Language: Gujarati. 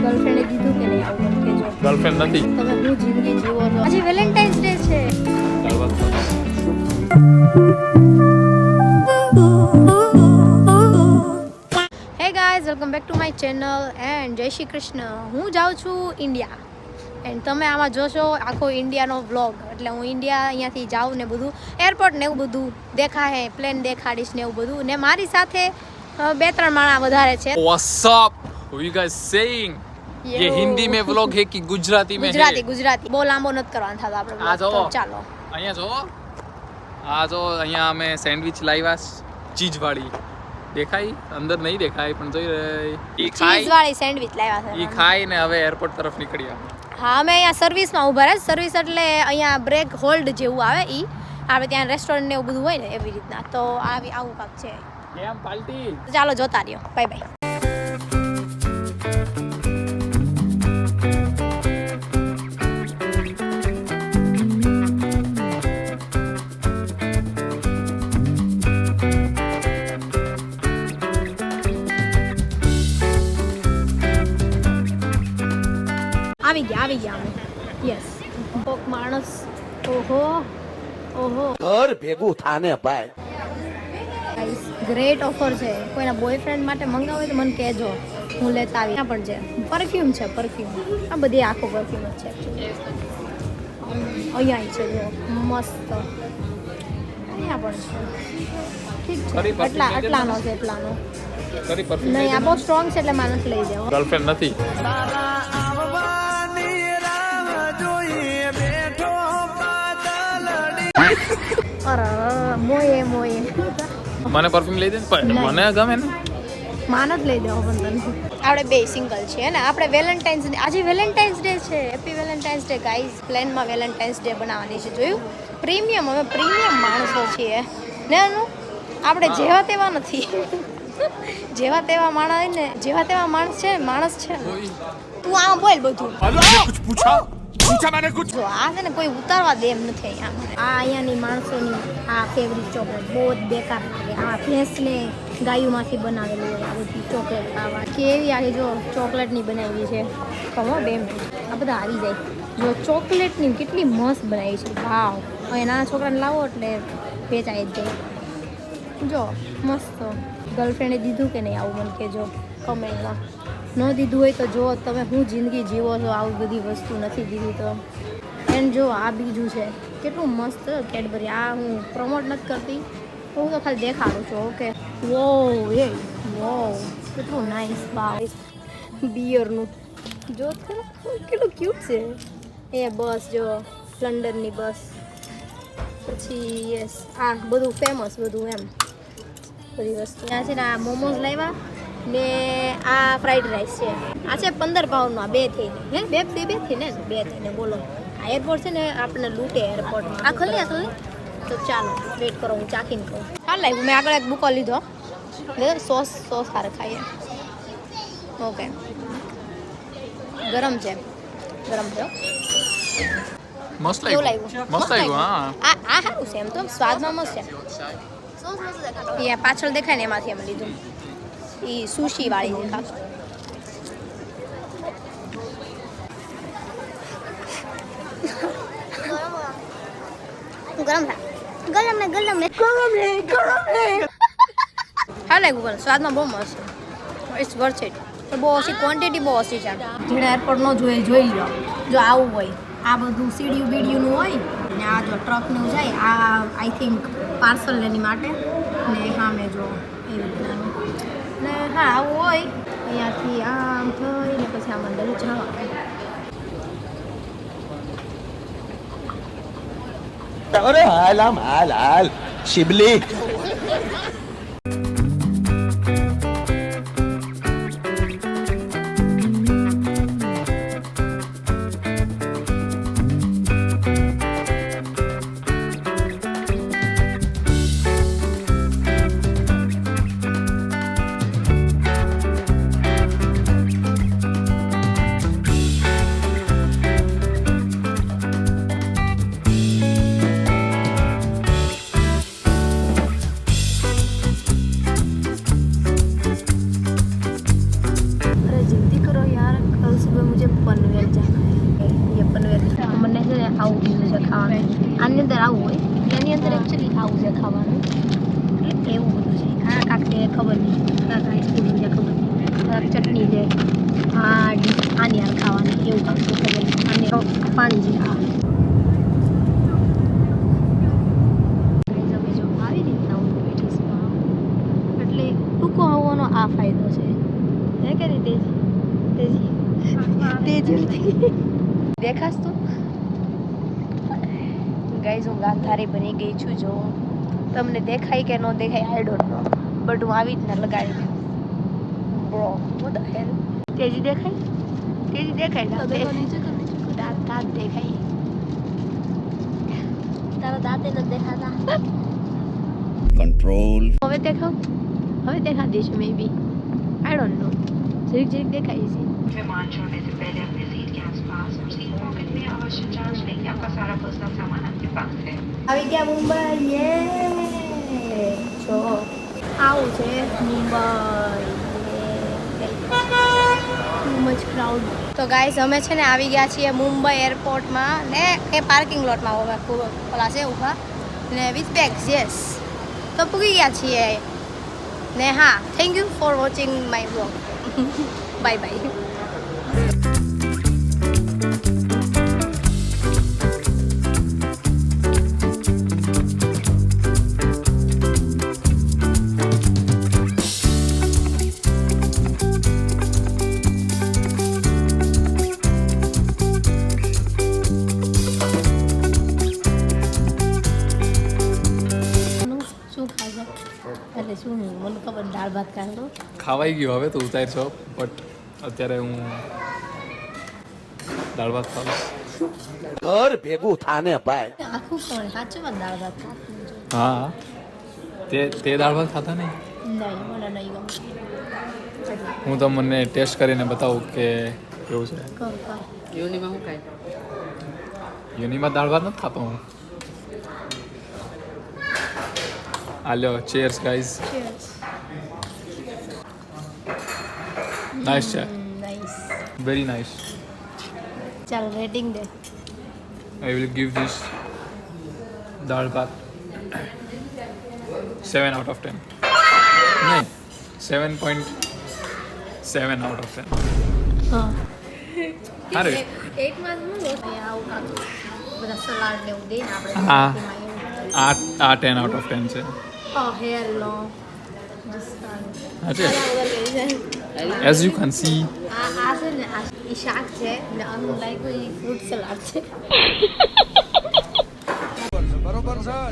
ગર્લફ્રેન્ડે દીધું કે નહીં આવું મને કહેજો. ગર્લફ્રેન્ડ નથી. તમે હું જિંદગી જીવો છો. આજે વેલેન્ટાઇન્સ ડે છે. Hey guys, welcome back to my channel and જય શ્રી કૃષ્ણ. હું જાઉં છું ઇન્ડિયા એન્ડ તમે આમાં જોશો આખો ઇન્ડિયાનો વ્લોગ. એટલે હું ઇન્ડિયા અહીંયાથી જાઉં ને બધું એરપોર્ટ ને એવું બધું દેખાય, પ્લેન દેખાડીશ ને એવું બધું. ને મારી સાથે 2-3 માણસ વધારે છે. What's up? What you guys saying? ये हिंदी में व्लॉग है कि गुजराती में है? ગુજરાતી બહુ લાંબો નથી કરવાનો થતો આપણે આ vlog. જો તો ચાલો અહીંયા જો આ જો અહીંયા અમે સેન્ડવિચ લાવ્યા ચીઝ વાળી. દેખાય અંદર નહીં દેખાય પણ જોઈ રહી ઈ ચીઝ ખાઈ વાળી સેન્ડવિચ લાવ્યા છે. ઈ ખાઈ ને હવે એરપોર્ટ તરફ નીકળ્યા. હા, અમે અહીંયા સર્વિસમાં ઊભા રહે. સર્વિસ એટલે અહીંયા બ્રેક હોલ્ડ જેવું આવે. ઈ આપણે ત્યાં રેસ્ટોરન્ટ ને એવું બધું હોય ને એવી રીતના. તો આવું કાંક છે. કેમ પાલટી? તો ચાલો જોતા રહ્યો. Bye bye. આવી ગયા અમે. યસ, કોક માણસ. ઓહો ઘર ભેગું થાને ભાઈ. ગાઈસ, ગ્રેટ ઓફર છે. કોઈના બોયફ્રેન્ડ માટે મંગાવો હોય તો મને કહેજો, હું લેતા આવી. આ પણ છે પરફ્યુમ છે, પરફ્યુમ. આ બધી આખો પરફ્યુમ જ છે અહીંયા છે જો મસ્ત. અહીંયા પણ છે. ઠીક છે. આટલાનો છે, એટલાનો કરી પરફ્યુમ નહીં. આ બહુ સ્ટ્રોંગ છે એટલે મારે નથી લઈ જાવ. ગર્લફ્રેન્ડ નથી. અરે મોયે મને પરફ્યુમ લઈ દે ને પણ મને ગમે ને. માન જ લઈ દેવો પણ તને. આપણે બે સિંગલ છીએ ને. આપણે વેલેન્ટાઇન્સ ડે, આજે વેલેન્ટાઇન્સ ડે છે. Happy Valentine's day guys. પ્લેનમાં વેલેન્ટાઇન્સ ડે બનાવવાની છે. જોયું? પ્રીમિયમ, અમે પ્રીમિયમ માણસો છીએ ને. આપણે જેવા તેવા નથી. જેવા તેવા માણસ ને, જેવા તેવા માણસ છે. તું આમ બોલ બધું. જો આ છે ને કોઈ ઉતારવા દે એમ નથી અહીંયા. અહીંયાની માણસોની આ ફેવરિટ ચોકલેટ બહુ જ બેકાર લાગે. આ ભેંસને ગાયુંમાંથી બનાવેલું હોય આ બધી ચોકલેટ. આવા કેવી આખી જો ચોકલેટની બનાવી છે. કમો 2 મિનિટ, આ બધા આવી જાય. જો ચોકલેટની કેટલી મસ્ત બનાવી છે. વાવ. હવે નાના છોકરાને લાવો એટલે વેચાઈ જ જાય. જો મસ્ત. ગર્લફ્રેન્ડે દીધું કે નહીં આવું મને કહેજો કમેન્ટમાં. ન દીધું હોય તો જો તમે હું જિંદગી જીવો છો. આવું બધી વસ્તુ નથી દીધી તો. એન્ડ જો આ બીજું છે કેટલું મસ્ત કેડબરી. આ હું પ્રમોટ નથી કરતી, હું તો ખાલી દેખાડું છું. ઓકે. વો કેટલું નાઇસ. બાવ બિયરનું જો કેટલું ક્યુટ છે. એ બસ જો લંડનની બસ. પછી યસ આ બધું ફેમસ બધું એમ બધી વસ્તુ. ત્યાં છે ને આ મોમોઝ લાવ્યા ને આ ફ્રાઈડ રાઈસ છે. આ છે 15 પાઉન્ડમાં 2 થઈને. હે 2 થઈને 2 થઈને બોલો. આ એરપોર્ટ છે ને આપણને લૂંટે એરપોર્ટમાં. આ ખોલી તો ચાલો વેઇટ કરો, હું ચાખીને કહું. હા લાવ્યું. મેં આગળ એક બુકો લીધો. સોસ સારે ખાઈએ. ઓકે. ગરમ છે. મસ્ત કેવું લાગ્યું. લાગ્યું? મસ્ત લાગ્યું. હા આ સારું છે એમ તો. સ્વાદમાં મસ્ત છે. એ પાછળ દેખાય ને એમાંથી અમે લીધું. એ સુશી વાળી છે ખાસ. ગરમ હા લાગ્યું પણ સ્વાદમાં બહુ મસ્ત છે. It's worth it. પણ બહુ ઓછી ક્વોન્ટિટી, બહુ ઓછી છે. જેણે એરપોર્ટ ન જોઈ લો. જો આવું હોય, આ બધું બીડીયુંનું હોય ને આ જો ટ્રકનું જાય. આ આઈ થિંક પાર્સલ લેની માટે ને હા મેં જો એવી રીતનાનું ને હા આવું હોય. અહીંયાથી આમ થઈને પછી આમ અંદર જવા. અરે હાલ શિબલી. આવે આની અંદર આવું હોય એની અંદર એકચ્યુઅલી આવું છે ખાવાનું એટલે એવું બધું છે આ કાંક છે ખબર નહીં કાંક આઈસ્ક્રીમ છે ખબર નહીં કાંક ચટણી છે આ ડીશ આની યાર ખાવાની એવું કાંક તો ખબર નહીં આને પાણી છે આ જો આવી રીતના હું બેઠીશું એટલે ટૂંકો હોવાનો આ ફાયદો છે હે કે નહીં તેજી દેખાશ તું ગાઈઝ હું ગાંધારી બની ગઈ છું જો તમને દેખાય કે ન દેખાય આઈ ડોન્ટ નો બટ હું આવી રીતના લગાડી દઉં બ્રો વોટ ધ હેલ તેજી દેખાય દાંત દેખાય તારા દાંતે નથી દેખાતા कंट्रोल હવે દેખા દેશું મે બી આઈ ડોન્ટ નો જરીક દેખાય છે विमान छोड़ने से पहले अपने सीट के आसपास और सीट पॉकेट में अवश्य जांच लें कि आपका सारा पर्सनल सामान आपके पास है। આવી ગયા મુંબઈ યે જો આવું છે મુંબઈ મચ ક્રાઉડ તો ગાઈઝ અમે છે ને આવી ગયા છીએ મુંબઈ એરપોર્ટમાં ને એ પાર્કિંગ લોટમાં અમે ઓલા છે ઊભા ને વિથ બેગ્સ યસ તો પૂગી ગયા છીએ ને હા thank you for watching my blog bye bye શું ખાશો એટલે શું મને ખબર દાળ ભાત ખાશો ખાવાઈ ગયું હવે તો ઉતાર છો બટ અત્યારે હું દાળ ભાત ખાઉં घर भेगू थाने पाए આખું કોણ સાચું દાળ ભાત ખાતું છે હા તે દાળ ભાત ખાતા નહીં નહીં મને નહીં ગમતું હું તમને ટેસ્ટ કરીને બતાવું કે કેવું છે કર યુનિમાં દાળ ભાત નથી ખાતો હું આ લ્યો ચેર્સ ગાઈઝ ચીયર્સ નાઇસ છે નાઈસ વેરી નાઇસ ચાલ rating they I will give this dal bhat 7 out of 10. No, 7.7 out of 10. હા અરે. એક માં હું આવું ખાતું બધા સલાડ ને એવું દઈને હા. આપણે આ 10 out of 10 છે હેર લો હા છે as you can see આ છે ને આ ઈ શાક છે ને આનું લાઈક ઈ ફ્રૂટ સલાડ છે बरोबर सर